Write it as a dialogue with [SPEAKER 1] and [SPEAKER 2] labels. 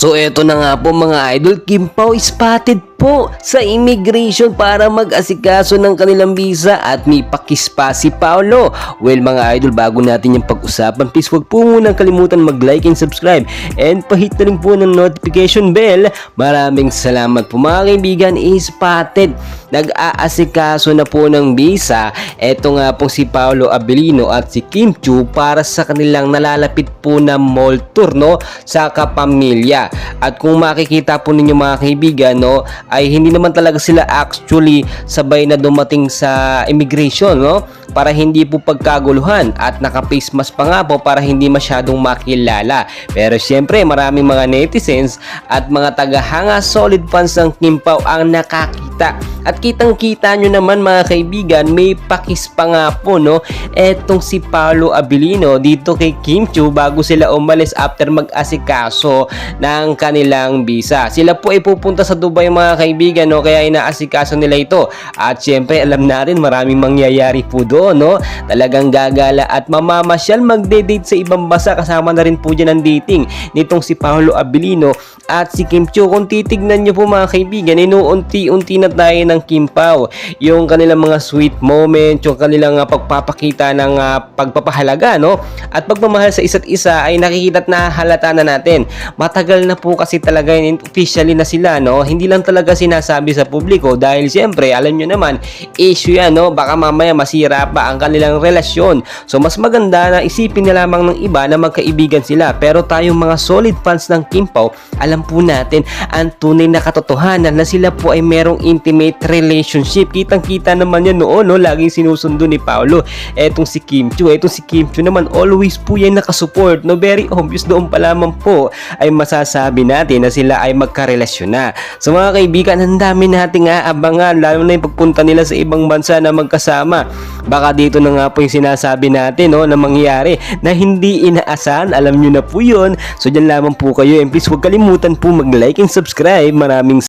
[SPEAKER 1] So eto na nga po mga idol, Kim Pao spotted po sa immigration para mag-asikaso ng kanilang visa at may pakis pa si Paolo. Well mga idol, bago natin yung pag-usapan, please huwag po munang kalimutan mag-like and subscribe and pahit na rin po ng notification bell. Maraming salamat po mga kaibigan. Spotted, nag-aasikaso na po ng visa. Eto nga po si Paolo Abilino at si Kim Chiu para sa kanilang nalalapit po na mall tour, no, sa kapamilya. At kung makikita po ninyo mga kaibigan, no, ay hindi naman talaga sila actually sabay na dumating sa immigration, no, para hindi po pagkaguluhan, at naka-face mask pa nga po para hindi masyadong makilala. Pero syempre maraming mga netizens at mga tagahanga solid fans ng Kim Pao ang nakakita. At kitang-kita nyo naman mga kaibigan, may pakis pa nga po, no, etong si Paolo Abilino dito kay Kim Chiu bago sila umalis after mag-asikaso ng kanilang visa. Sila po ay pupunta sa Dubai mga kaibigan, no, kaya inaasikaso nila ito. At syempre alam natin maraming mangyayari po doon, no. Talagang gagala at mamamasyal, magde-date sa ibang bansa. Kasama na rin po dyan ang dating nitong si Paolo Abilino at si Kim Chiu. Kung titignan nyo po mga kaibigan, inuunti-unti na tayo ng Kim Pao yung kanilang mga sweet moment, yung kanilang pagpapakita ng pagpapahalaga, no, at pagmamahal sa isa't isa ay nakikita at nahalata na natin. Matagal na po kasi talaga officially na sila, no, hindi lang talaga sinasabi sa publiko dahil siyempre alam nyo naman issue yan, no, baka mamaya masira pa ang kanilang relasyon. So mas maganda na isipin na lamang ng iba na magkaibigan sila. Pero tayong mga solid fans ng Kim Pao, alam po natin ang tunay na katotohanan na sila po ay merong intimate relationship. Kitang-kita naman yan noon, no, laging sinusundo ni Paolo etong si Kim Chiu. Etong si Kim Chiu naman always po yan nakasupport, no, very obvious doon pa lamang po ay masasabi natin na sila ay magkarelasyon na. So mga kaibigan, ang dami nating aabangan, lalo na yung pagpunta nila sa ibang bansa na magkasama. Baka dito na nga po yung sinasabi natin, no, na mangyayari na hindi inaasahan. Alam nyo na po yun. So dyan lamang po kayo, and please huwag kalimutan po mag-like and subscribe. Maraming